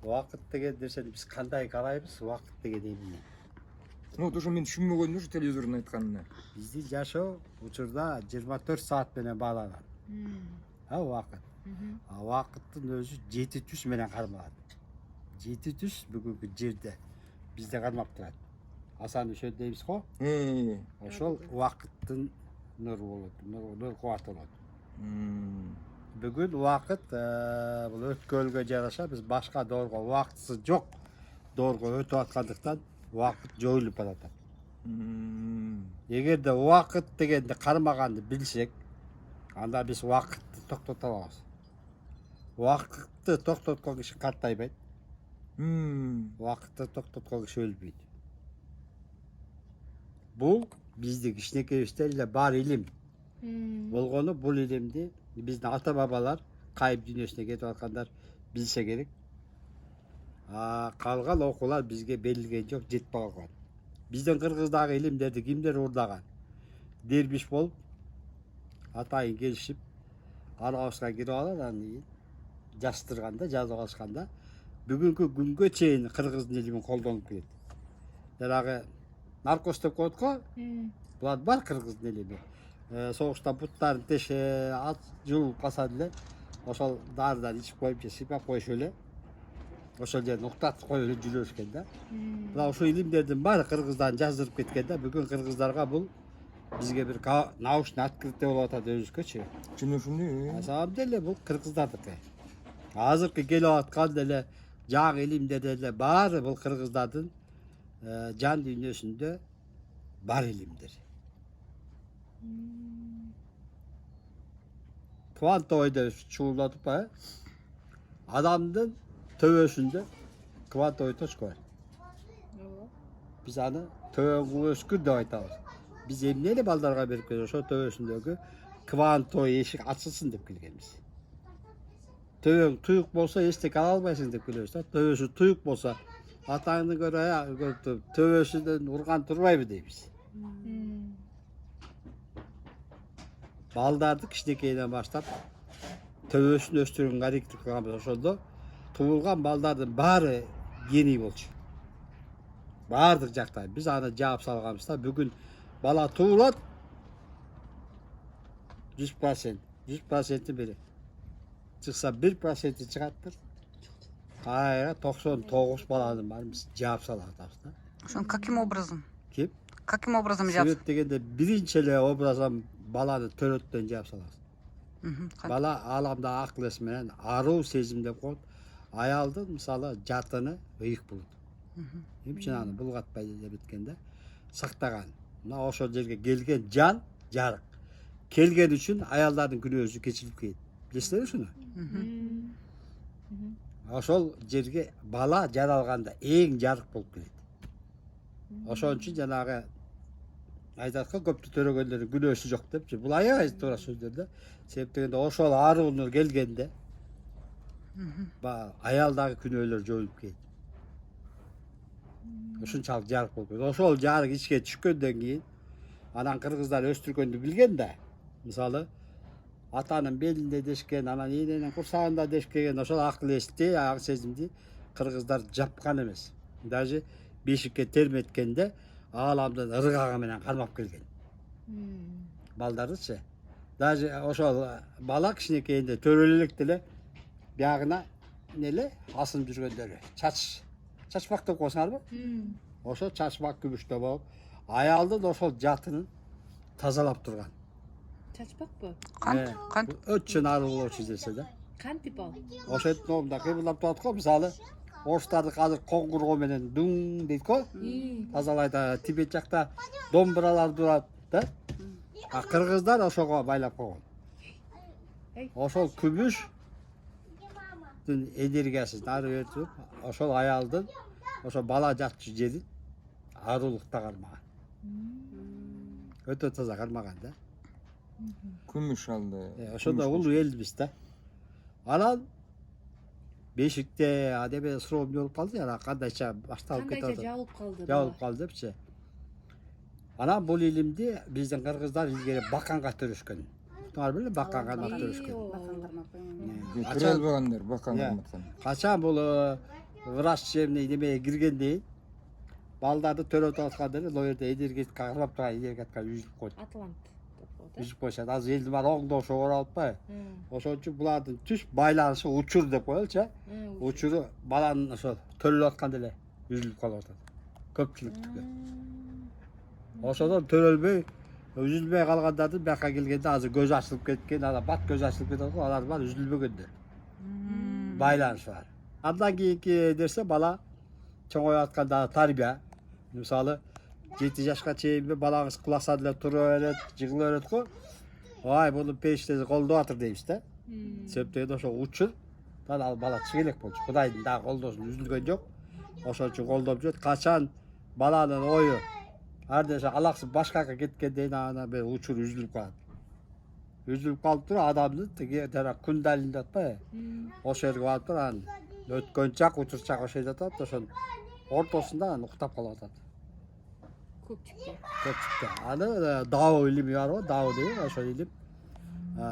Уақыт деген десе біз қандай қараймыз уақыт деген емне? Ну вот уже мен түшүнбөгөнүм ушу телевизордун айтканына. Біздің жашоо учурда 24 саат менен бағаланат. Уақыт. Уақыттың өзі 7 түс менен кармалат. 7 түс бүгүнкү жерде бизде кармап турат. Асан ошо дейбиз го. Ошол уақыттын нуру болот, нур кубаты болот. Бүгүн уақыт бул өткөлгө жараша биз башка доорго убактысы жок доорго өтүп аткандыктан уақыт жоюлуп баратат. Эгерде уақыт дегенди кармаганды билсек, анда биз уақытты токтото алабыз. Уақытты токтоткон киши картайбайт. Уақытты токтоткон киши өлбөйт. Бул биздин кичинекейибизде эле бар илим. Болгону бул илимди биздин ата бабалар кайып дүйнөсүнө кетип аткандар билсе керек. Калган окуулар бизге берилген жок, жетпей калган. Биздин кыргыздагы илимдерди кимдер урдаган? Дербиш болуп, атайын келишип, арабызга кирип алат, анан кийин жаздырганда, жазып алышканда бүгүнкү күнгө чейин кыргыздын илимин колдонуп келет. Жанагы наркоз деп коет го, булар бар кыргыздын илими. Согушта буттарын теше, ат жуулуп калса деле, ошол дарыдан ичип коюп же сыйпап коюшуп эле, ошол жерден уктатып коюп эле жүрүшкөн да. Мына ушул илимдердин баары кыргыздан жаздырып кеткен да. Бүгүн кыргыздарга бул бизге бир научный открытие болуп атат өзүбүзгөчү. Чын ушундой. На самом деле бул кыргыздардыкы. Азыркы келип аткан деле жаңы илимдер деле баары бул кыргыздардын жан дүйнөсүндө бар илимдер. Квантовый деп чуулдатып ба, адамдын төбөсүндө квантовый точка бар. Биз аны төбөңгү өскүр деп айтабыз. Биз эмне эле балдарга берип келебиз, ошо төбөсүндөгү квантовый эшик ачылсын деп келгенбиз. Төбөң туюк болсо эчтеке ала албайсың деп келебиз да. Төбөсү туюк болсо атаңды көрүп төбөсүнөн урган турбайбы дейбиз. Балдарды кичинекейден баштап төбөсүн өстүрүүгө аракет кылганбыз. Ошондо туулган балдардын баары гений болчу. Баардык жакта биз аны жаап салганбыз да. Бүгүн бала туулат 100%, 100% бери чыкса 1% чыгаттыр. Кайра 99 баланын баарын биз жаап салатабыз да. Ошон каким образом? Кеп? Каким образом жаап? Себеп дегенде биринчи эле образдан баланы төрөттөн жаап салабыз. Бала ааламда акыл эс менен аруу сезим деп коет. Аялдын мисалы жатыны ыйык болот. Эмче аны булгатпай деп биткенде сактаган. Мына ошол жерге келген жан жарык. Келген үчүн аялдардын күнөөсү кечирип кетет. Билесиздерби ушуну? Ошол жерге бала жаралганда эң жарык болуп келет. Ошон үчүн жанагы айтат го, көптү төрөгөндөрдүн күнөөсү жок депчи. Бул аябай туура сөздөр да. Себеп дегенде ошол арууну келгенде аялдагы күнөөлөр жоюлуп кетет. Ушунчалык жарык болуп кетет. Ошол жарык ичке түшкөндөн кийин анан кыргыздар өстүргөндү билген да. Мисалы атанын белинде дешкен, анан эненин курсагында дешкен, ошол акыл эсти, ак сезимди кыргыздар жапкан эмес. Даже бешикке терметкенде ааламдын ыргагы менен кармап келген. Балдардычы. Даже ошол бала кичинекейинде төрөлө электе эле биягына неле асынып жүргөндөрү. Чачмак деп коесуңарбы? Ошо чачмак күбүштө болуп, аялдын ошол жатынын тазалап турган. Чачпакпы? Кант? Өтчөн арылоочу десе да. Кантип ал? Ошентип момунда кыймылдап турат го, мисалы орустардык азыр коңгурго менен дуң дейт го. Тазалайт. Тибет жакта домбуралар турат да. Кыргыздар ошого байлап койгон. Ошол күбүштүн энергиясын ары өтүп, ошол аялдын ошо бала жатчу жерин арулукта кармаган. Өтө таза кармаган да. Күмүш алды. Ошондо улуу элбиз да. Анан бешикте адеме суроом болуп калды, жана кандайча башталып кетип Кандайча жабылып калды. Жабылып калды депчи. Анан бул илимди биздин кыргыздар илгери баканга төрөшкөн. Туңар беле баканга төрөшкөн. Көрө албагандар бакан карматкан. Качан бул врач жеріне немеге киргенден балдарды төрөтүп атканда эле ал жерде энергетик кармап турган энергетикка үзүлүп койду. Атлант деп коет. Үзүлүп койушат. Азыр элдин баары оңдоошо оралпай. Ошон үчүн булардын түз байланышы учур деп коелучу. Учуру баланын ошо төрөлүп атканда эле үзүлүп калып атат. Көпчүлүктүкү. Ошодон төрөлбөй, үзүлбөй калгандардын бияка келгенде азыр көз ачылып кеткен, ана бат көз ачылып кетет го, алар бар үзүлбөгөндөр. Байланыш бар. Андан кийинки нерсе бала чоңоюп атканда тарбия. Мисалы 7 жашка чейинби балаңыз куласа деле тура берет, жыгыла берет го. Ай, муну пештези колдоп атыр дейбиз да. Себептен ошо учур ал бала чыгелек болчу. Кудайдын дагы колдоосун үзүлгөн жок. Ошон үчүн колдоп жүрөт. Качан баланын ою ар нерсе алаксып башкага кеткенден ана бир учур үзүлүп калат. Үзүлүп калып туруп адамдын тиги жана кундалин деп атпайбы? Ошол жерге барып туруп анан өткөн чак, учурчак ошол жерде атат, ошонун ортосунда анан уктап калып атат. Көпчүккө. Көпчүктө. Аны дао илими бар го, дао дейбиз, ошол илим.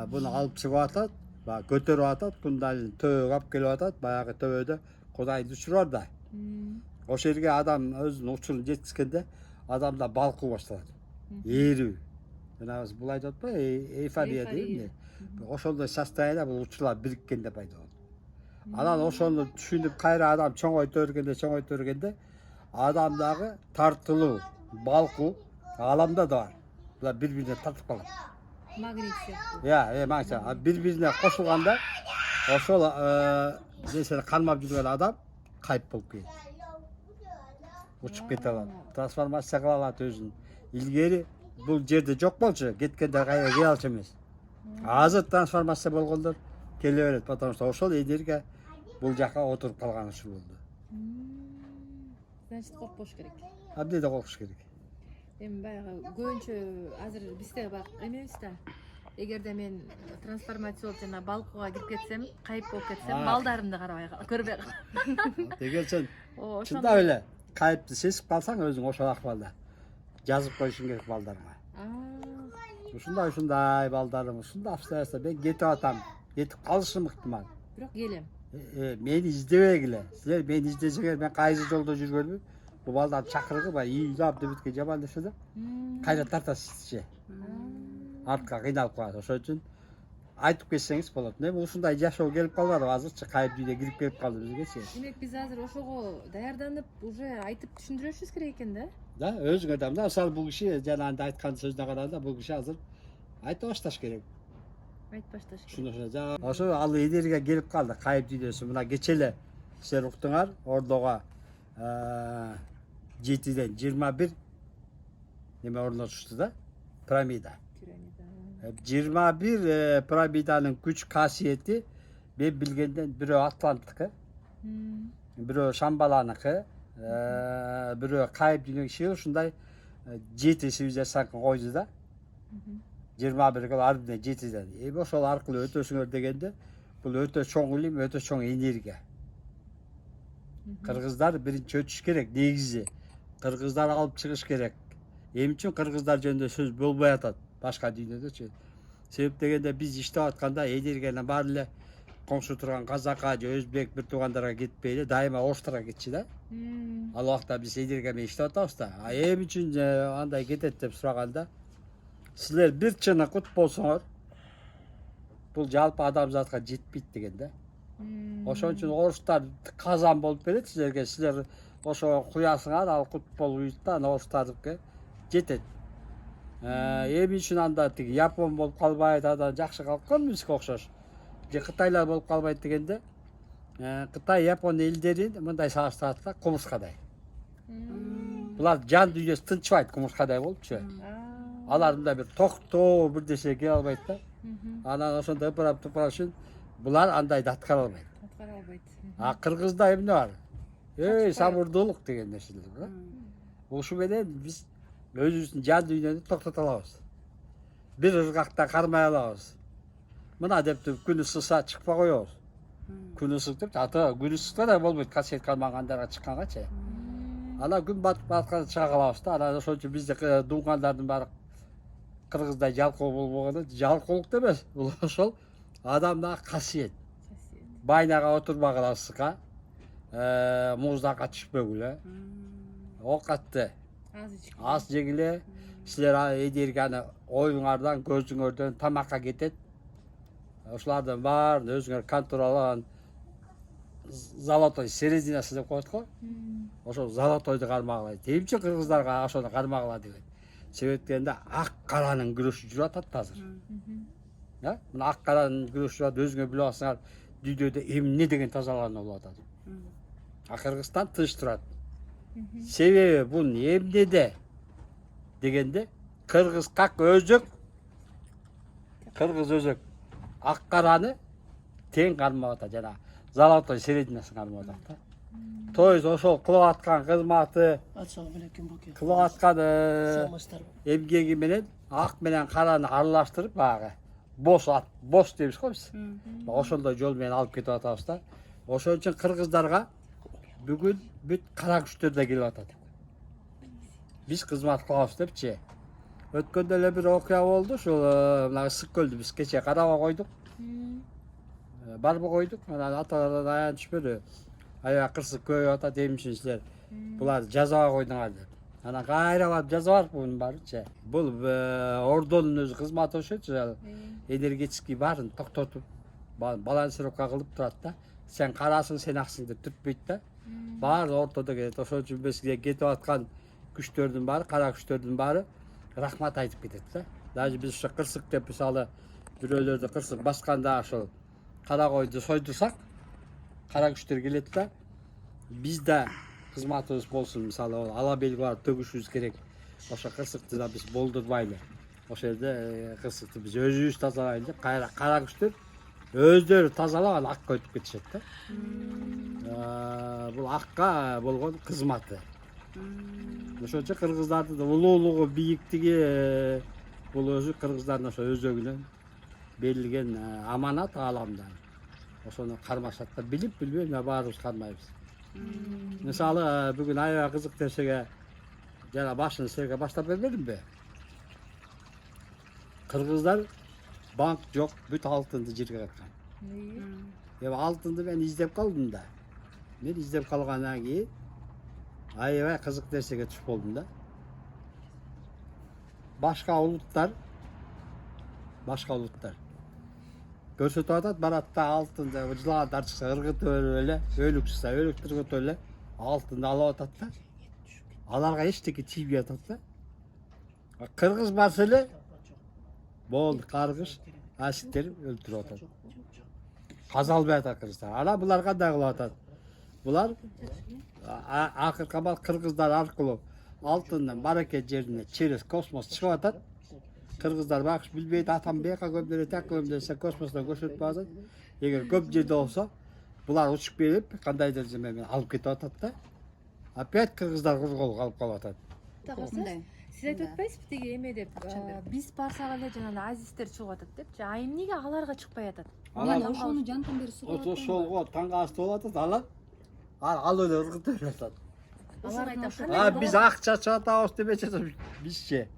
Буну алып чыгып атат, баягы көтөрүп атат, кундалин төбөгө алып келип атат, баягы төбөдө Кудайдын учуру бар да. Ошол жерге адам өзүнүн учурун жеткизгенде адамда балкуу башталат. Ээрүү. Жана биз бул айтып атпайбы, эйфория дейбиз. Ошондой состояние бул учурлар бириккенде пайда болот. Анан ошону түшүнүп кайра адам чоңойто бергенде адамдагы тартылуу, балкуу ааламда да бар. Булар бири-бирине тартып калат. Магнит сыяктуу. Маңча бири-бирине кошулганда ошол нерсени кармап жүргөн адам кайып болуп кетет. Учуп кете алат. Трансформация кыла алат өзүн. Илгери бул жерде жок болчу, кеткенде кайра келе алчу эмес. Азыр трансформация болгондор келе берет, потому что ошол энергия бул жака отуруп калган учур болду. Значит, коркпош керек. Абдейде коркуш керек. Эми баягы көбүнчө азыр бизде бак эмебиз да. Эгерде мен трансформация болуп жана балкууга кирип кетсем, кайып болуп кетсем, балдарымды карабай көрбөй калам. Дегел сен Ошондой. чындап эле кайыпты сезип калсаң өзүң ошол акыбалда жазып коюшуң керек балдарыңа. Ушундай балдарым, ушундай обстоятельства, мен кетип атам, кетип калышым ыктымал. Бирок келем. Мени издебегиле. Силер мени издесеңер, мен кайсы жолдо жүргөнүмү, бул балдарды чакыргып, ыйлап дебитке жаман нерсе да. Кайра тартасызчы. Артка кыйналып калат. Ошон үчүн айтып кетсеңиз болот. Мен ушундай жашоо келип калбадым, азырчы кайып дүйнөгө кирип келип калды бизгечи. Демек биз азыр ошого даярданып, уже айтып түшүндүрүшүбүз керек экен да. Да, өзүңө да. Мисалы бул киши жанагындай айткан сөзүнө караганда бул киши азыр айта башташ керек. Айтып башташ керек. Ошондо ошо ал энергия келип калды, кайып дүйнөсү. Мына кече эле силер уктуңар, Ордого 7ден 21 неме орнотушту да, пирамида. 21 пирамиданын күч касиети мен билгенден бирөө Атланттыкы, бирөө Шамбаланыкы, бирөө кайып дүйнөгө киши ушундай 7 цивилизацияны койду да. 21 ар бирине 7ден. Эми ошол аркылуу өтөсүңөр дегенде бул өтө чоң илим, өтө чоң энергия. Кыргыздар биринчи өтүш керек, негизи. Кыргыздар алып чыгыш керек. Эмне үчүн кыргыздар жөнүндө сөз болбой атат башка дүйнөдөчү? Себеп дегенде биз иштеп атканда энергияны баары эле коңшу турган казакка же өзбек бир туугандарга кетпей эле дайыма орустарга кетчү да. Ал убакта биз энергия менен иштеп атабыз да. Эмне үчүн андай кетет деп сураганда, силер бир чыныгыт болсоңор, бул жалпы адамзатка жетпейт деген да. Ошон үчүн орустар казан болуп берет силерге, силер ошого куясыңар, ал кут болуп уйут да, анан орустардыкы жетет. Эмне үчүн анда тиги Япон болуп калбайт, анда жакшы калкан бизге окшош. Же Кытайлар болуп калбайт дегенде, Кытай, Япон элдерин мындай салыштырат да, кумурскадай. Булар жан дүйнөсү тынчыбайт кумурскадай болупчу. Алар мындай бир токтоо бир нерсе келе албайт да. Анан ошондой ыпырап тупыраш үчүн булар андайды аткара албайт. Аткара албайт. Кыргызда эмне бар? Сабырдуулук деген нерселер бар. Ошо менен биз өзүбүздүн жан дүйнөнү токтото алабыз. Бир ыргакта кармай алабыз. Мына деп күн ысыса чыкпай коебуз. Күн ысык деп, күн ысыкта да болбойт, касиет калмагандарга чыккангачы. Анан күн батып атканда чыга калабыз да. Анан ошон үчүн бизде дунгандардын баары кыргыздай жалкоо болбогону, жалкоолук эмес. Бул ошол адамдагы касиет. Байнага отурбагыла ысыкка, муздакка түшпөгүлө. Оокатты Аз ички. аз жегиле. Силер эдерге аны оюңардан, көзүңөрдөн тамакка кетет. Ошолардын баарын өзүңөр контроллаган золотой серединасы деп коет го. Ошол золотойду кармагыла. Эмче кыргыздарга ошону кармагыла деген. Себеп дегенде ак каранын күрөшү жүрүп атат азыр. Мына ак каранын күрөшү жүрүп атат, өзүңөр билип алсаңар, дүйнөдө эмне деген тазалануу болуп атат. Кыргызстан тыныч турат. Себеби бул эмнеде дегенде кыргыз как өзөк ак караны тең кармап атат, жана золотой серединасын кармап атат да. То есть ошол кылып аткан кызматы, кылып аткан эмгеги менен ак менен караны аралаштырып баягы бош дейбиз го биз. Ошондой жол менен алып кетип атабыз да. Ошон үчүн кыргыздарга бүгүн бүт кара күчтөр да келип атат. Биз кызмат кылабыз депчи. Өткөндө эле бир окуя болду, ушул мына ысык көлдү биз кече караба койдук. Барбы койдук, анан аталардан аян түшпөдү. Аябай кырсык көбөйүп атат, эмне силер булар жазаба койдуңар деп. Анан кайра барып жазабарбы бунун баарычы. Бул ордонун өзү кызматы ошочу, энергетический баарын токтотуп, балансировка кылып турат да. Сен карасың, сен аксың деп түртпөйт да. Баары ортодо кетет. Ошон үчүн бизге кетип аткан күчтөрдүн баары, кара күчтөрдүн баары рахмат айтып кетет да. Даже биз ушу кырсык деп мисалы бирөөлөрдү кырсык басканда ошол кара койду сойдурсак, кара күчтөр келет да. Бизде кызматыбыз болсун, мисалы ала белги бар, төгүшүбүз керек. Ошо кырсыкты да биз болдурбайлы. Ошол жерде кырсыкты биз өзүбүз тазалайлы деп, кара күчтөр өздөрү тазалап анан акка өтүп кетишет да. Бул акка болгон кызматы. Ошон үчүн кыргыздардын улуулугу, бийиктиги бул өзү кыргыздардын ошо өзөгүнөн берилген аманат ааламдан. Ошону кармашат да, билип билбей баарыбыз кармайбыз. Мисалы бүгүн аябай кызык нерсеге жана башын силерге баштап бербедимби? Кыргыздар банк жок, бүт алтынды жерге каткан. Алтынды мен издеп калдым да. Мен издеп калгандан кийин аябай кызык нерсеге түшүп болдум да. Башка улуттар көрсөтүп атат, барат да алтынды жылагандар чыкса ыргытып эле, өлүк чыкса өлүк тыргытып эле алтынды алып атат да. Аларга эчтеке тийбей атат да. Кыргыз барса эле болду, каргыш, асиктер өлтүрүп атат. Казалбай атат кыргыздар. Ана булар кандай кылып атат? Булар акыркы бал кыргыздар аркылуу алтындын баракет жерине через космос чыгып атат. Кыргыздар бакыш билбейт, атам бияка көмдөрө такылым десе космостон көрсөтүп атат. Эгер көп жерде болсо, булар учуп келип кандайдыр жеме менен алып кетип атат да. Опять кыргыздар кургол калып калып атат. Сиз айтып атпайсызбы тиги эме деп, биз барсак эле жана азистер чыгып атат депчи. А эмнеге аларга чыкпай атат? Мен ошону жантан бери сурап атам. Ошолго таңга асты болуп атат, ал эле ыргытып атат. Алар айтат. Биз акча чатабыз демечи бизчи.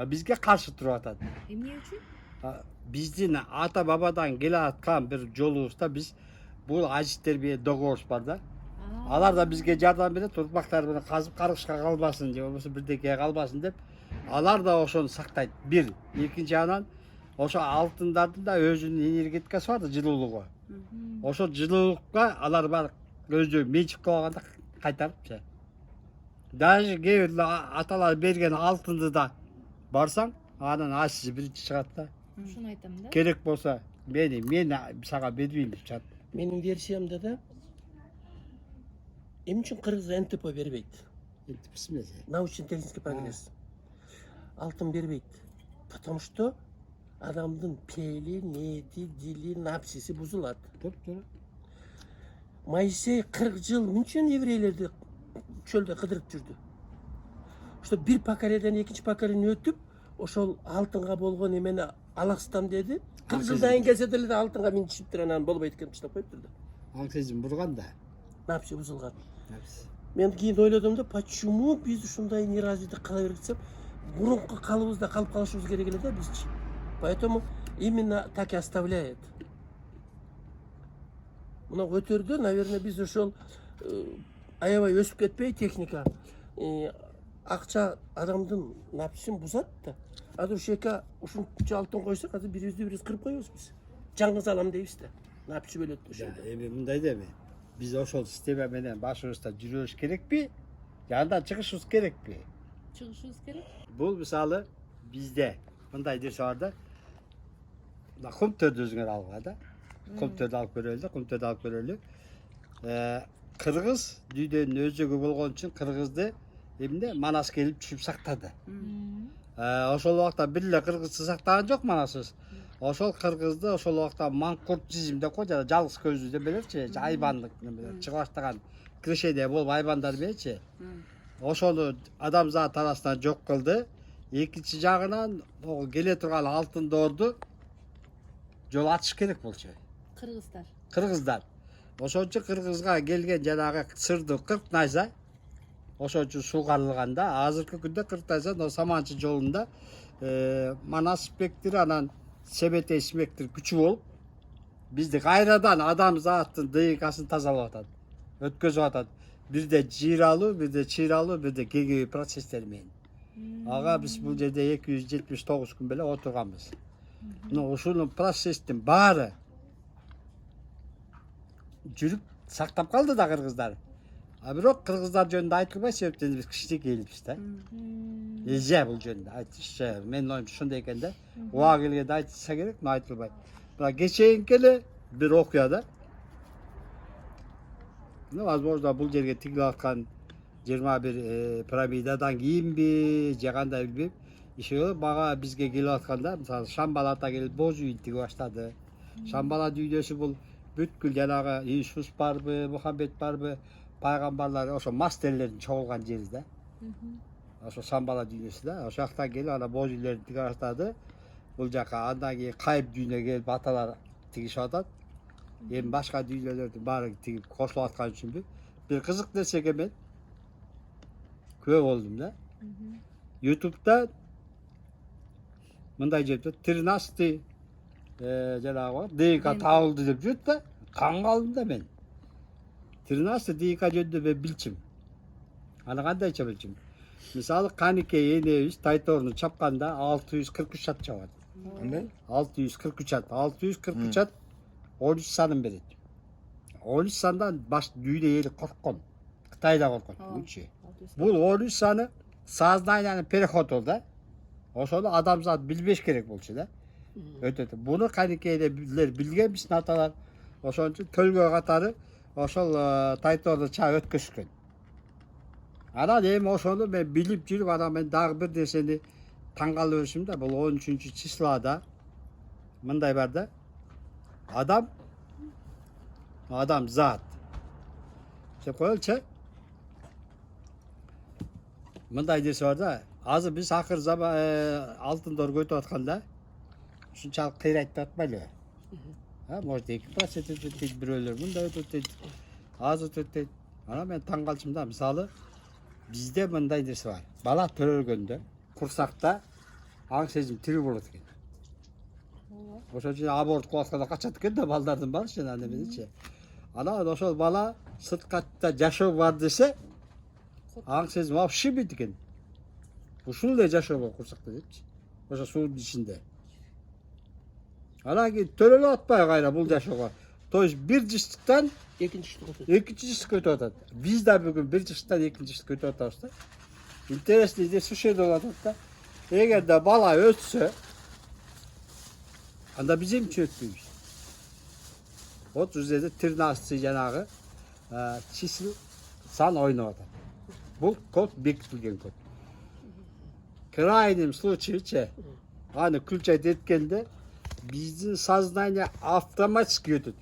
Бизге каршы туруп атат. Эмне үчүн? Биздин ата бабадан келе аткан бир жолубузда биз бул азиттер менен договор бар да. Алар да бизге жардам берет, урпактары менен казып каргышка калбасын же болбосо бирдекеге калбасын деп. Алар да ошону сактайт. Бир, экинчи анан ошо алтындардын да өзүнүн энергетикасы бар да, жылуулугу. Ошо жылуулукка алар бар өзү менчик кылып алганда кайтарып. Даже кээ бир аталар берген алтынды да барсаң, анан асысы биринчи чыгат да. Ошону айтам да. Керек болсо мен сага бербейм деп чыгат. Менин версиямда да эмне үчүн кыргыз НТП бербейт? Научно-технический прогресс. Алтын бербейт. Потому что адамдын пейли, ниети, дили, напсиси бузулат. Моисей 40 жыл мүнчөн еврейлерди чөлдө кыдырып жүрдү. Ошто бир поколенияден экинчи поколение өтүп, ошол алтынга болгон эмени алаксытам деди. 40 жылдан кийин келсе деле алтынга минтишиптир, анан болбойт экен таштап коюптур да. Ал сезим бурган да. Напси бузулган. Мен кийин ойлодум да, почему биз ушундай неразвитый кала берет десем, мурунку калыбызда калып калышыбыз керек эле да бизчи. Поэтому именно так и оставляет. Мына өтөрдө, наверное, биз ошол аябай өсүп кетпей техника. Акча адамдын напсысын бузат да. Азыр ушека ушунча алтын койсок, азыр бирибизди бирибиз кырып коебуз биз. Жаңгыз алам дейбиз да. Напсы бөлөт ошондо. Эми мындай да эми. Биз ошол система менен башыбызда жүрүбүз керекпи? Жандан чыгышыбыз керекпи? Чыгышыбыз керек. Бул мисалы бизде мындай нерсе бар да. Мына Кумтөрдү өзүңөр алгыла да. Кумтөрдү алып көрөлү да, Кумтөрдү алып көрөлү. Кыргыз дүйдөнүн өзөгү болгон үчүн кыргызды эмне Манас келип түшүп сактады. Ошол убакта бир эле кыргызды сактаган жок Манасыбыз. Ошол кыргызды ошол убакта манкуртизм деп кой, жана жалгыз көздүү демелерчи, айбандык немелер чыга баштаган крещение болуп айбандар мененчи. Ошону адамзат арасынан жок кылды. Экинчи жагынан келе турган алтын доорду жол ачыш керек болчу. Кыргыздар. Кыргыздар. Ошон үчүн кыргызга келген жанагы сырды 40 найза. Ошон үчүн суугарылганда азыркы күндө 40 найза Саманчы жолунда Манас спектри анан Себетей спектри күчү болуп бизди кайрадан адамзаттын ДНК-сын тазалап атат. Өткөзүп атат. Бирде жыйралуу, бирде чыйралуу, бирде кегүү процесстер менен. Ага биз бул жерде 279 күн беле отурганбыз. Мына ушунун процесстин баары жүрүп сактап калды да кыргыздар. А бирок кыргыздар жөнүндө айтылбай, себептен биз кичинекей элбиз да. Эже бул жөнүндө айтышчы. Менин оюмча ошондой экен да. Уга келгенде айтылса керек, но айтылбайт. Мына кечээинки эле бир окуяда. Возможно, бул жерге тигилип аткан 21 пирамидадан кийинби, же кандай билбейм. Иши бага бизге келип атканда, мисалы Шамбал ата келип боз үйүн тиге баштады. Шамбала дүйнөсү бул бүткүл жанагы Иисус барбы, Мухаммед барбы, пайгамбарлар, ошо мастерлердин чогулган жери да. Ошо Шамбала дүйнөсү да. Ошол жактан келип ана боз үйлөрүн тиге баштады. Бул жака андан кийин кайып дүйнөгө келип аталар тигишип атат. Эми башка дүйнөлөрдүн баары тигип кошулуп аткан үчүнбү? Бир кызык нерсеге мен күбө болдум да. YouTube'да мындай жерде 13 жанагы ДНК табылды деп жүрөт да. Таң калдым да мен. 13 ДНК жөнүндө мен билчим. Аны кандайча билчим? Мисалы Каникей энебиз Тайторну чапканда 643 ат чабат. Кандай? 643 ат. 643 ат 13 санын берет. 13 сандан баш дүйнө эли корккон. Кытай да коркот. Бул 13 саны сознаниянын переходу да. Ошону адамзат билбеш керек болчу да. Өтөтө. Буну Каникейлер билген биздин аталар. Ошон үчүн төлгө катары ошол Тайторду чаап өткөзүшкөн. Анан эми ошону мен билип жүрүп, анан мен дагы бир нерсени таң калып жүрсүм да. Бул 13 числода мындай бар да. Адам зат. Деп коелучу. Мындай нерсе бар да. Азыр биз акыр заман алтындор көтүп атканда ушунчалык кыйрайтып атпайлы. Может 2% өтөт дейт, бирөөлөр мындай өтөт дейт. Аз өтөт дейт. Анан мен таң калчым да. Мисалы бизде мындай нерсе бар. Бала төрөлгөндө курсакта аң сезим тирүү болот экен. Ошон үчүн аборт кылып атканда качат экен да балдардын баары жана неменечи. Анан ошол бала сырткатта жашоо бар десе аң сезим вообще бит экен. Ушул эле жашоо бар курсакта депчи. Ошо суунун ичинде. Анан кийин төрөлүп атпайбы кайра бул жашоого. То есть бир жыштыктан экинчи жыштыкка өтүп атат. Биз да бүгүн бир жыштыктан экинчи жыштыкка өтүп атабыз да. Интересный нерсе ушул жерде болуп атат да. Эгерде бала өтсө, анда биз эмче өтпөйбүз? Вот бул жерде 13 жанагы чисел сан ойноп атат. Бул код бекитилген код. Крайним случайче аны включать эткенде биздин сознание автоматически өтөт.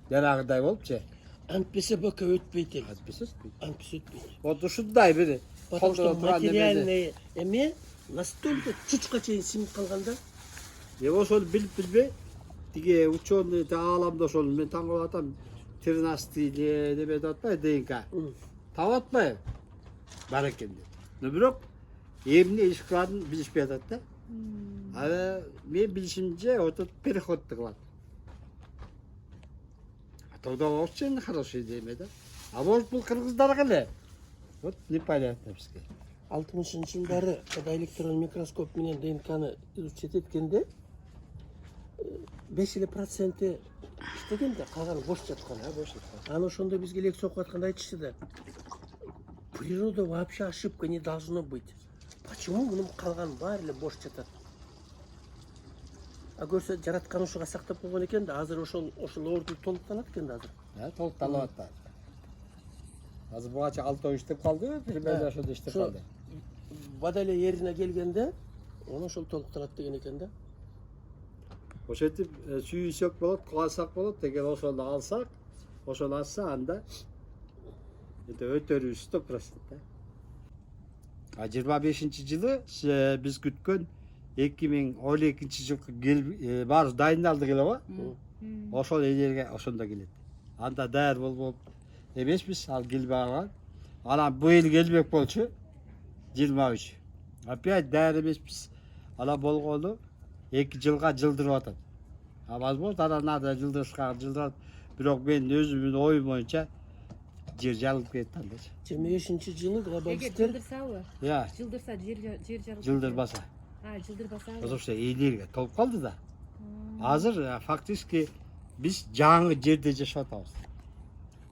Жанагыдай болупчу. Антпесе бока өтпейт эле. Антпесе өтпөйт. Антпесе өтпейт. Вот ушундай бир Потому что материальный эме настолько чучка чейин сиңип калганда. Ошону билип билбей тиги ученый ааламда ошол мен таң калып атам. 13 неме деп атпайбы ДНК. Таап атпайбы? Бар экен деп. Но бирок эмне иш кыларын билишпей атат да. Мен билишимче отут переходду кылат. тогда очень хороший деме да. А может бұл қырғыздар қылы? Вот непонятно бізге. 60 жылдары когда электрон микроскоп менен ДНКны изучать эткенде 5% иштеген да калганы бош жаткан. Аны ошондо бизге лекция окуп атканда айтышты да. Природа вообще ошибка не должно быть. Почему мунун калган баары эле бош жатат? А көрсө жараткан ушуга сактап койгон экен да, азыр ошол орду толуктанат экен да азыр. Толықталып атты. Азыр бугача 6 ой иштеп калды, примерно ошондо иштеп Ошо калды. Водолей ерине келгенде, оны ошол толуктанат деген экен да. Ошентип сүйүсөк болот, кыласак болот деген ошону алсак, ошону алса анда өтөрүбүз 100%. А 25-жылы биз күткөн 2012-жылы баарыбыз дайындалдык эле го. Ошол энергия ошондо келет. Анда даяр болуп эмеспиз, ал келбей калган. Анан быйыл келбек болчу 23. Опять даяр эмеспиз. Ала болгону 2 жылга жылдырып атат. А возможно, анан надо жылдырат. Бирок мен өзүмдүн оюм боюнча жер жалып кетти андачы. 25-жылы Эгер глобалисттер жылдырсабы? Я, Жылдырса жер жарылып. жылдырбаса. Жылдырбаса. Потому что энергия толуп калды да. Азыр фактически биз жаңы жерде жашап атабыз.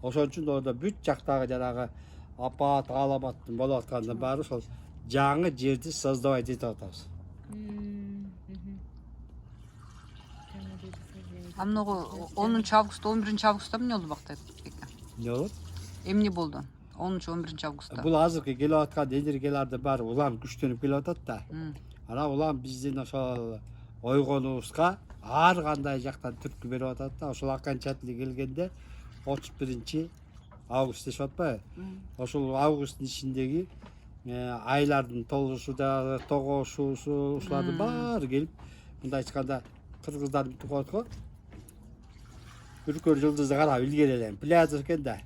Ошон үчүн орда бүт жактагы жанагы апат, аламаттын болуп аткандын баары ошол жаңы жерди создавать этип атабыз. А многу 10 августта, 11 августта эмне болду бактайт? Не болот? Эмне болду? 10-11 августта. Бул азыркы келип аткан энергиялардын баары улам күчтөнүп келип атат да. Ана улам биздин ошол ойгонубузга ар кандай жактан түрткү берип атат да. Ошол окончательно келгенде 31 август дешип атпайбы? Ошол августтун ичиндеги айлардын толушу да, тогошуусу ушулардын баары келип, мындай айтканда кыргыздар бүтүп коет го. Үркөр жылдызды карап илгери элем. Пляж экен да.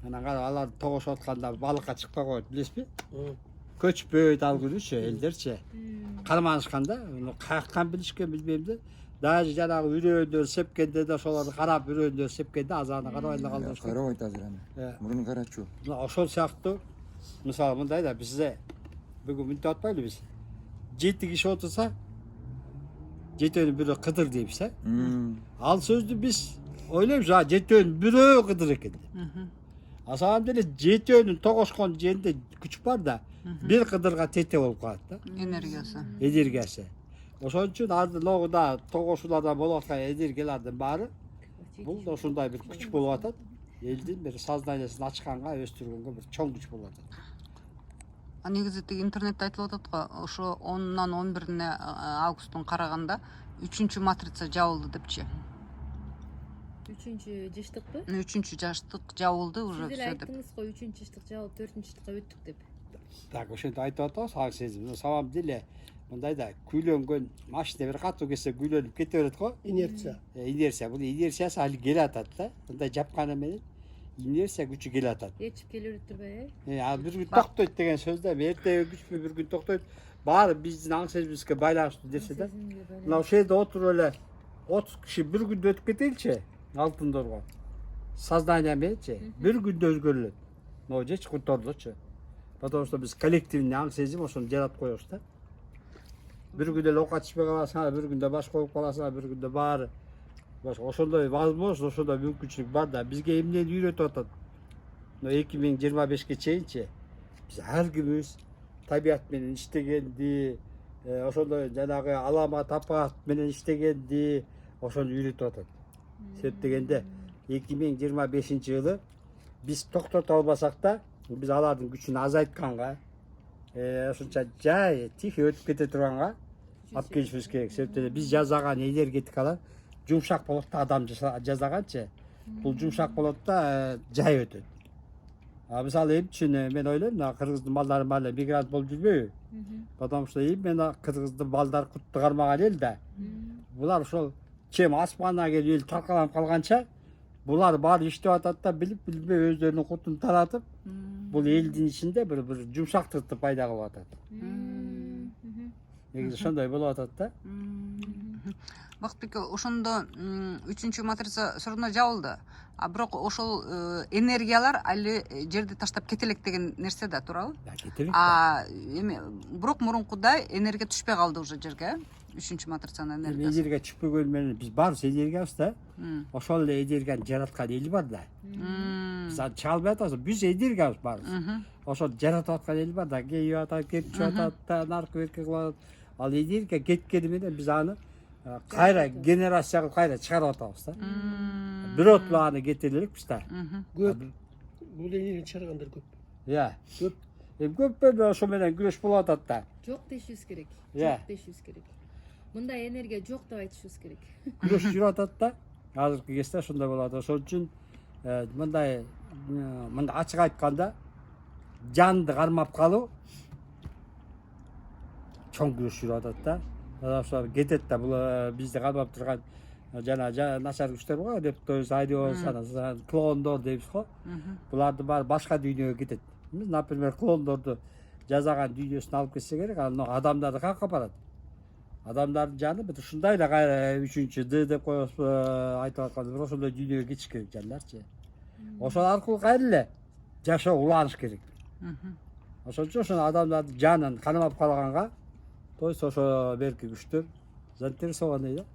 Анан карап алар тогошуп атканда балыкка чыкпай коет, билесизби? Көчпөйт ал күнүчү элдерчи. Карманышканда, каяктан билишкен билбейм да. Даже жанагы үрөөндөр сепкенде да ошолорду карап үрөөндөр сепкенде азаны карабай эле калдырышкан. Карабайт азыр аны. Мурун карачу. Ошол сыяктуу мисалы мындай да бизде бүгүн мынтип атпайлы биз. 7 киши отурса 7-өнүн бирөө кыдыр дейбиз, Ал сөздү биз ойлойбуз, 7-өнүн бирөө кыдыр экен деп. А самом деле 7-өнүн тогошкон жеринде күч бар да, бир кыдырга тете болуп калат да. Энергиясы. Ошон үчүн ардылогуда тогошууларда болуп аткан энергиялардын баары бул да ушундай бир күч болуп атат. Элдин бир сознаниясын ачканга, өстүргөнгө бир чоң күч болуп атат. А негизи тиги интернетте айтылып атат го, ошо 10-нан 11 августтун караганда 3-чү матрица жабылды депчи. 3-чү жыштыкпы? 3-чү жаштык жабылды уже Сиз все эле деп. айттыңыз го 3-чү жыштык жабылып 4-чү жыштыкка өттүк деп. Так, ошентип айтып атабыз, ак сезим. На самом деле мындай да күйлөнгөн машина бир катуу келсе күйлөнүп кете берет го. инерция. Инерция, бул инерциясы али келе атат да. Мындай жапканы менен инерция күчү келе атат. Ечип келе берет турбайбы? А бир күн токтойт деген сөз да, эртеге күчпү бир күн токтойт. Баары биздин аң сезимибизге байланыштуу нерсе да. Мына ошол жерде отуруп эле 30 киши бир күндө өтүп кетейинчи, алтын дорго. Сознание мененчи, бир күндө өзгөрүлөт. Могу же чукунтордочу. Потому что биз коллективный аң сезим ошону жаратып коебуз да. Бир күндө эле оокат ичпей каласың, бир күндө баш коюп каласың, бир күндө баары. Ошондой возможно, ошондой мүмкүнчүлүк бар да. Бизге эмнени үйрөтүп атат? 2025ге чейинчи биз ар кимибиз табият менен иштегенди, ошондой жанагы аламат апат менен иштегенди, ошону үйрөтүп атат. Себеп дегенде 2025-жылы биз токтото албасак да, биз алардын күчүн азайтканга, ошонча жай тихий өтүп кете турганга алып келишибиз керек. Себеп биз жасаган энергетикалар жумшак болот да, адам жасаганчы. Бул жумшак болот да, жай өтөт. А мисалы эми үчүн мен ойлойм, кыргыздын балдары мали мигрант болуп жүрбөйбү? Потому что именно кыргыздын балдары кутту кармаган эл да. Булар ошол чем асмандан келип эл таркаланып калганча, булар баары иштеп атат да, билип билбей өздөрүнүн кутун таратып, бул элдин ичинде бир жумшактыкты пайда кылып атат. Негизи ошондой болуп атат да. Бактбек ошондо 3 матрица все равно жабылды. А бирок ошол энергиялар али жерди таштап кете элек деген нерсе да, туурабы? Кетелик. А эми бирок мурункудай энергия түшпөй калды уже жерге. 3 матрицанын энергиясы. Энергия чыкпөгөн менен биз барыбыз энергиябыз да. Ошол эле энергияны жараткан эл бар да. Биз аны чыга албай атабыз. Биз энергиябыз барыбыз. Ошол жаратып аткан эл бар да. Кийип атат, кепчип атат да, наркы берке кылып атат. Ал энергия кеткени менен биз аны кайра генерация кылып кайра чыгарып атабыз да. Бирок аны кетирелекпиз да. Көп. Бул энергияны чыгаргандар көп. Иә, көп. Көп ошо менен күрөш болуп атат да. Жок дешибиз керек. Иә. Жок дешибиз керек. Мындай энергия жок деп айтышыбыз керек. Күрөш жүрүп атат да. Азыркы кезде ошондой болот. Ошол үчүн мындай ачык айтканда жанды кармап калуу чоң күрөш жүрүп атат да. Ошо кетет да. Бул бизди кармап турган жана начар күчтөр бар, рептоид, айриос, клондор дейбиз го. Буларды баары башка дүйнөгө кетет. Например, клондорду жасаган дүйнөсүн алып кетсе керек, аны адамдарды каяка барат? Адамдардын жаны бит ушундай эле кайра 3-д деп коебуз, айтып атканда, бирок ошондой дүйнөгө кетиш керек жандарчы. Ошол аркылуу кайра эле жашоо уланыш керек. Ошон үчүн ошо адамдардын жанын канамап калганга, то есть ошо берки күчтөр заинтересованный да.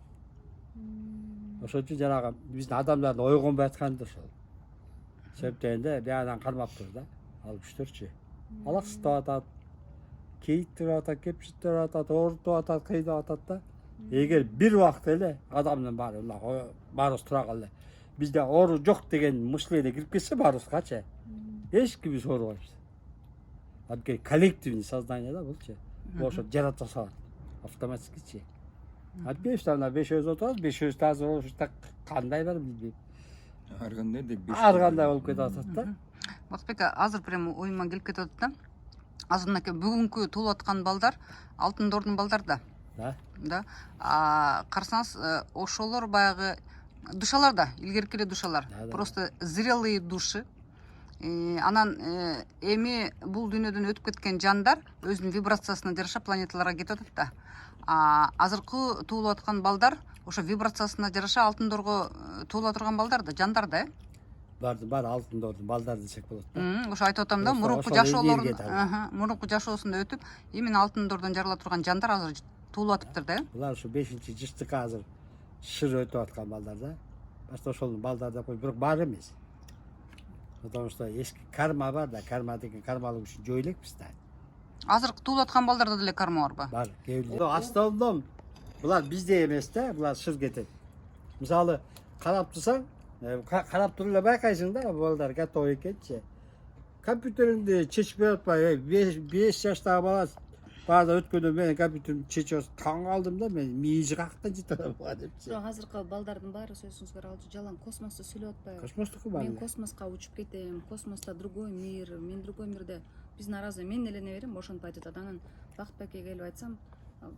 Ошон үчүн жанагы биздин адамдардын ойгонбой атканы да ошол. Себептен да биядан кармап тур да, ал күчтөрчү. Алаксытып атат, кейиттирип атат, кепчиктирип атат, оорутуп атат, кыйдап атат да. Эгер бир убакта эле адамдын баарыбыз тура калды. Бизде оору жок деген мышление кирип кетсе баарыбызгачы, эч кимибиз оорубайбыз. Анткени коллективный сознание да булчу. Ошо жарата салат автоматически. Беш ана бешөөбүз отурат, бешөөбүз азыр ошо кандай бар билбейм. Ар кандай деп Ар кандай болуп кетип атат да. Бактбек азыр прям оюма келип кетип атат да. Азырынакы бүгүнкү туулуп аткан балдар алтын доордун балдары да. Да. Карасаңыз ошолор баягы душалар да, илгерки эле душалар. Просто зрелые души. Анан эми бул дүйнөдөн өтүп кеткен жандар өзүнүн вибрациясына жараша планеталарга кетип атат да. Азыркы туулуп аткан балдар ошо вибрациясына жараша алтын доорго туулуп турган балдар да, жандар да. Баары алтын доордун балдары десек болот да. Ошо айтып атам да, мурунку жашоолорун өтүп, именно алтын доордон жарыла турган жандар азыр туулуп атыптыр да. Булар ушу 5-жыштыкка азыр шыр өтүп аткан балдар да. Башта ошол балдар деп кой, бирок бар эмес. Потому что эски карма бар да, карма деген кармалык үчүн жөө элекпиз да. Азыркы туулуп аткан балдарда деле карма барбы? Бар, астолдон булар бизде эмес да, булар шыр кетет. Мисалы, карап турсаң, карап туруп эле байкайсың да, балдар готов экенчи. Компьютериңди чечпей атпай, 5 жаштагы бала баада өткөндөн мен компьютеримди чечип атып таң калдым да, мен мийижи каяктан жетип атат депчи. Бирок азыркы балдардын баары сөзүңүзгө алчу жалаң космосту сүйлөп атпайбы? Космостуку бар. Мен космоско учуп кетем, космоста другой мир, мен другой мирде. Биздин аразы мен эле неберем ошентип айтып атат. Анан Бактбекке келип айтсам,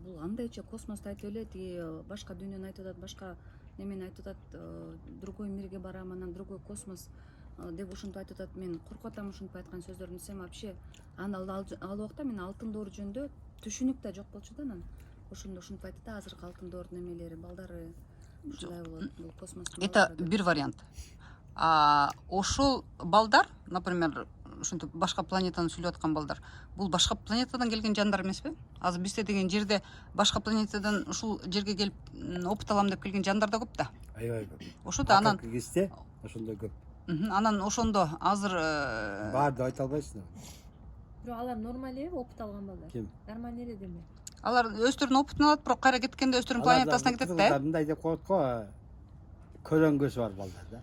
бул кандайча космосту айтып эле, тиги башка дүйнөнү айтып атат, башка немени айтып атат, другой мирге барам, анан другой космос деп ушинтип айтып атат. Мен коркуп атам ушинтип айткан сөздөрүн десем, вообще ал убакта мен алтын доор жөнүндө түшүнүк да жок болчу да. Анан ошондо ушинтип айтты да, азыркы алтын доордун немелери, балдары ушундай болот, бул космостун. Это бир вариант. Ошол балдар, например, ушинтип башка планетаны сүйлөп аткан балдар, бул башка планетадан келген жандар эмеспи? Азыр бизде деген жерде башка планетадан ушул жерге келип опыт алам деп келген жандар да көп да. Аябай көп. Ошо да анан кезде ошондой көп. Анан ошондо азыр Бар деп айта албайсың. Бирок алар нормаль эле опыт алган балдар. Ким? Нормаль эле деме. алар өздөрүнүн опытын алат, бирок кайра кеткенде өздөрүнүн планетасына кетет да. Мындай деп коет го, көрөңгөсү бар балдар да.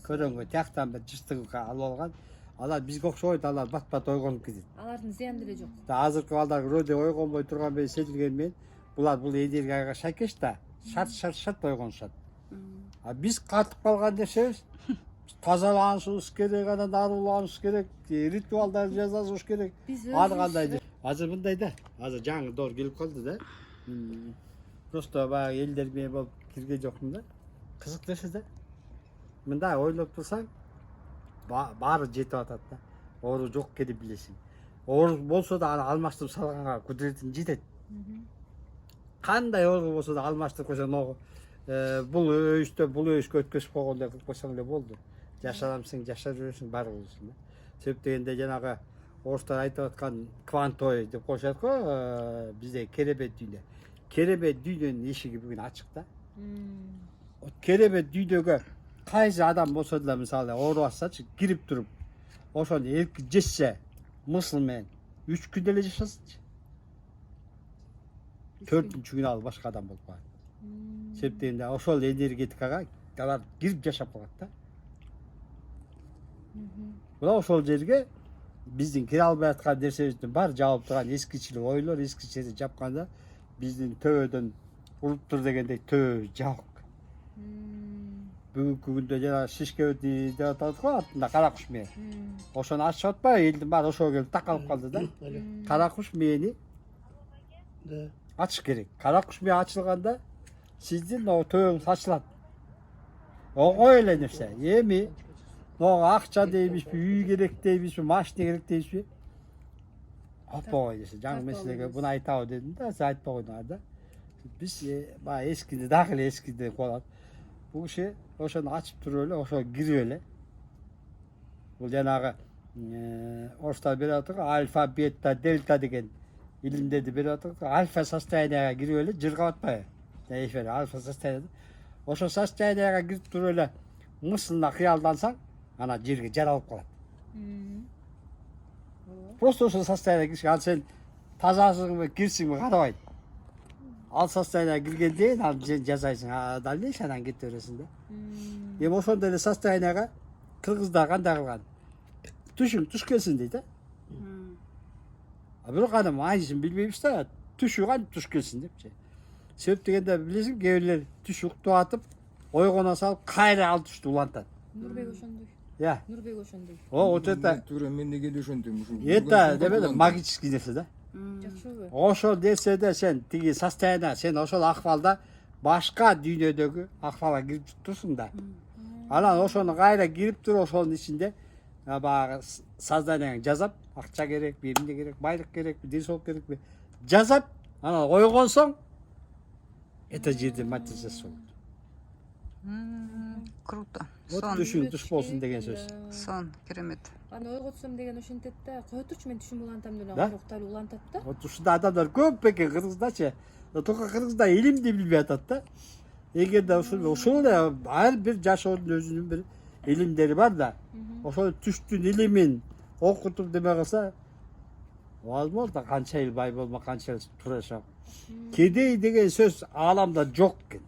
Көрөңгө тияктан бир жыштыгы алып алган. Алар бизге окшобойт, алар бат ойгонуп кетет. Алардын зыяны деле жок. Азыркы балдар вроде ойгонбой турган менен сезилген менен булар бул энергияга шайкеш да, шарт ойгонушат. А биз катып калган нерсебиз тазаланышыбыз керек, анан аруланышыбыз керек, ритуалдар жасашыбыз керек. Ар кандай азыр мындай да, азыр жаңы доор келип калды да. Просто баягы элдер менен болуп кирген жокмун да. Кызык нерсе да. Мындай ойлоп турсаң, баары жетип атат да. Оору жок экенин билесиң. Оору болсо да аны алмаштырып салганга кудуретиң жетет. Кандай оору болсо да алмаштырып койсоң, бул өйүскө өткөзүп койгондой кылып койсоң эле болду. Жашарамсың, жашап жүрөсүң, бар болсун. Себеп дегенде жанагы орустар айтып аткан квантой деп коюшат го, бизде керебет дүйнө. Керебет дүйнөнүн эшиги бүгүн ачык да. Керебет дүйнөгө кайсы адам болсо деле мисалы ооруп атсачы кирип туруп ошону эркин жешсе мысыл менен 3 күндө эле жашасынчы. 4-үнчү күнү ал башка адам болуп калат. Себеп дегенде ошол энергетикага алар кирип жашап калат да. Мына ошол жерге биздин кире албай аткан нерсебиздин баары жабылып турган эскичилик ойлор, эскичилик жапканда биздин төбөдөн уруптур дегендей төбө жабык. Бүгүнкү күндө жана шишкебети деп атат го артында кара куш мээ. Ошону ачып атпайбы, элдин баары ошого келип такалып калды да. Кара куш мээни ачыш керек. Кара куш мээ ачылганда сиздин төбөңүз ачылат. Ого эле нерсе. Эми акча дейбизби, үй керек дейбизби, машина керек дейбизби? Алпагой десе, жаңы маселеге буну айтабы дедим да, сиз айтпай койдуңар да. Биз баягы эскиде дагы эле эскиде болот. Бул киши ошону ачып туруп эле, ошого кирип эле. Бул жанагы орустар берип атат го, альфа, бета, дельта деген илимдерди берип атат го. Альфа состоянияга кирип эле жыргап атпайбы? Эфир альфа состояние. Ошо состоянияга кирип туруп эле мыслына кыялдансаң, ана жерге жаралып калат. Просто ошол состоянияга кириш, ал сен тазасыңбы, кирсиңби карабайт. Ал состоянияга киргенден кийин ал жазайсың, дальнейший анан кете бересиң да. Эми ошондой эле состоянияга кыргыздар кандай кылган? Түшүң туш келсин дейт да. Бирок аны майысын билбейбиз да, түшү кантип туш келсин депчи. Себеп дегенде билесиң, кээ бирлер түш уктуп атып, ойгоно салып, кайра ал түштү улантат. Нурбек ошондой. Я. Нурбек ошондой. Вот это. Туура мен деге де ошентем. Это демеде магический нерсе да. Жакшыбы? Ошол нерседе сен тиги состояние, сен ошол акыбалда башка дүйнөдөгү акыбалга кирип турсуң да. Анан ошону кайра кирип туруп ошонун ичинде баягы сознанияң жазап, акча керек, эмне керек, байлык керекпи, денсаулык керекпи жазап, анан ойгонсоң это жерде материясы болот. Круто. Вот Сон. түшүң туш болсун деген сөз. Сон, керемет. Аны ойготсом деген ошентет да. Кое турчу, мен түшүмө улантам деп Да? уктап улантат да. Вот ушундай адамдар көп экен Кыргыздачы. Только Кыргызда илимди билбей атат да. Эгерде ушул эле ар бир жашоодун өзүнүн бир илимдери бар да. Ошол түштүн илимин окутуп деме кылса, возможно, канча эл бай болмок, канча эл туура жашап. Кедей деген сөз ааламда жок экен.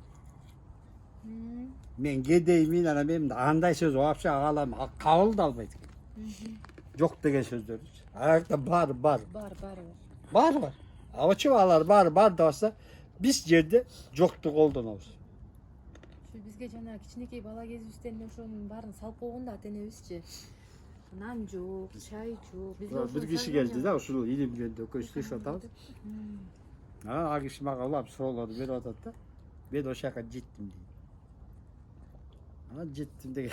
Мен кедеймин, анан мен андай сөз вообще aalам кабыл да албайт экен. Жок деген сөздөр. Аякта бар. Бар. Бар. А очо алар бар деп атса, биз жерде жокту колдонобуз. Бизге жана кичинекей бала кезибизден ошонун баарын салып койгон да ата-энебизчи. Нан жок, чай жок. Бир киши келди да, ушул илимдерди көчтүрүп атабыз. Анан ал киши мага улам суроолорду берип атат да. Мен ошол жака жеттим дейт. Анан жеттим деген.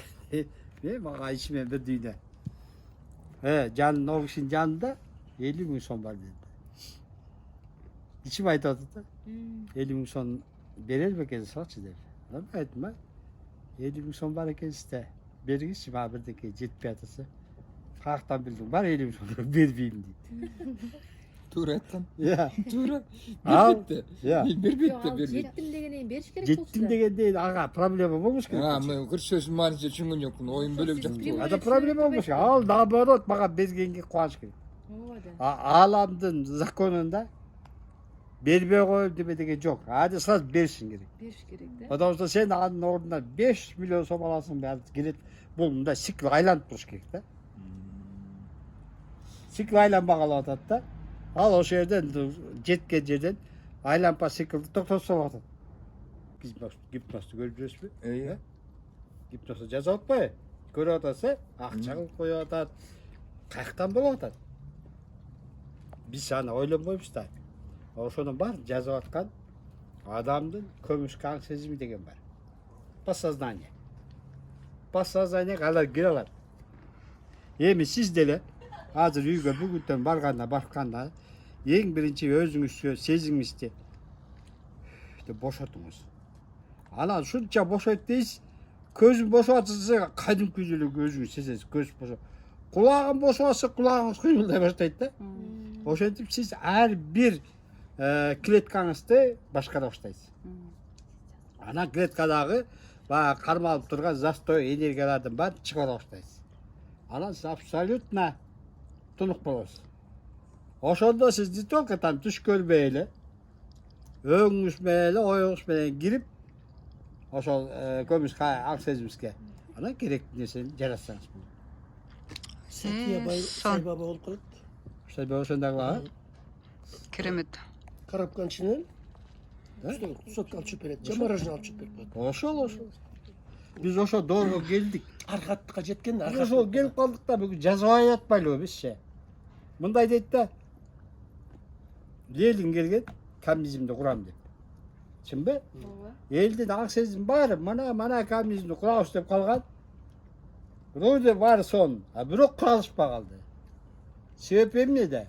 Мен мага ичимен бир дүйнө. Жанын, о кишинин жанында 50 000 сом бар dedi. İçim айтып атат да. 50 000 сом берер бекенсиңчи деп. Анан мен айттым, 50 000 сом бар экенсизде. Бергичи, мага бирдеке жетпей атасы. Каяктан билдиң, бар 50 000 сом бербейм дейт. Туура айткан. Я. Туура. Ал, Бербейт я. да. Бербейт да, бербейт. Жеттим дегенен бериш керек болчу. Жеттим дегенде ага проблема болмош керек. Мен кырсөзүн маанисинде түшүнгөн жокмун. Оюм бөлөк жактуу. Ада проблема болмош керек. Ал наоборот мага бергенге кубаныч керек. Ооба да. Ааламдын законунда бербей коюп деме деген жок. Ады сразу беришиң керек. Бериш керек да. Потому что сен анын ордуна 5 миллион сом аласың, баары келет. Бул мындай цикл айланып туруш керек да. Цикл айланбагалы атат да. Ал ошол жерден жеткен жерден айланпа циклди токтотсо атат. Гипнозду көрүп жүрөсүзбү? Иә. Гипнозду жазып атпайбы? Көрүп атасы, акча кылып коюп атат. Каяктан болуп атат? Биз аны ойлонбойбуз да. Ошонун баарын жазып аткан адамдын көмүшкө аң сезими деген бар. Подсознание. Подсознаниеге алар кире алат. Эми сиз деле азыр үйгө бүгүнтөн барганда эң биринчи өзүңүзгө сезимиңизди бошотуңуз. Ana şunça boşalt deysiz. Gözün boşaltılsa kadın güzeli gözünü sezesiz. Göz boşalt. Kulağın boşalsa kulağınız kıyılmaya başlaydı da. Oşantip siz her bir kiletkanızda başka başlayısınız. Ana kiletkadagı karmalып turgan застой энергиялардын баарын чыгара баштайсыз. Анан сиз абсолютно тунук болосуз. Ошондо сиз не только там түш көрбөй эле, өңүңүз менен эле оюңуз менен кирип, ошол көбүз ак сезимибизге анан керектүү нерсени жаратсаңыз болот. Сатия Сайбаба болуп калат. Ошондогу керемет. Карапканчынын сотка алып чыгып берет. Жамаражын алып чыгып берип коет. ошол. Биз ошо доорго келдик. Аркаттыкка жеткен Ошол келип калдык да бүгүн жазбай атпайлыбы бизчи. Мындай дейт да. Элдин келген коммунизмди курам деп. Чынбы? ооба. Элдин ак сезим баары мана коммунизмди курабыз деп калган. Вроде баары сон, бирок кура алышпай калды. Себеп эмнеде?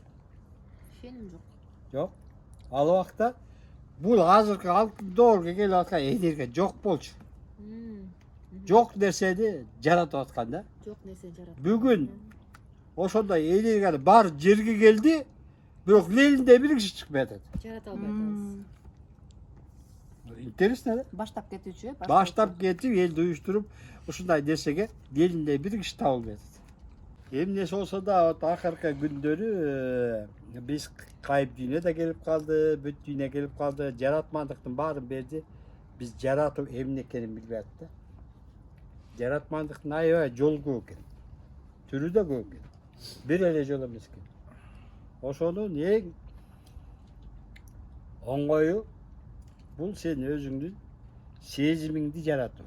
Ишеним жок. Жок. Ал убакта бул азыркы алтын доорго келип аткан энергия жок болчу. Жок нерсени жаратып аткан да. Жок нерсе жаратып. Бүгүн ошондой энергия бар жерге келди, бирок Ленинде бир киши чыгып атат. Жарата албай атабыз. Интересно да? баштап кетүүчү Баштап кетип, элди уюштуруп, ушундай нерсеге Ленинде бир киши табылбай атат. Эмнеси болсо да акыркы күндөрү биз кайып дүйнө да келип калды, бүт дүйнө келип калды, жаратмандыктын баарын берди. Биз жаратуу эмне экенин билбей атты. Жаратмандыктын аябай жолу көп экен. Түрү да көп экен. Бир эле жол эмес экен. Ошонун эң оңгою бул сен өзүңдүн сезимиңди жаратуу.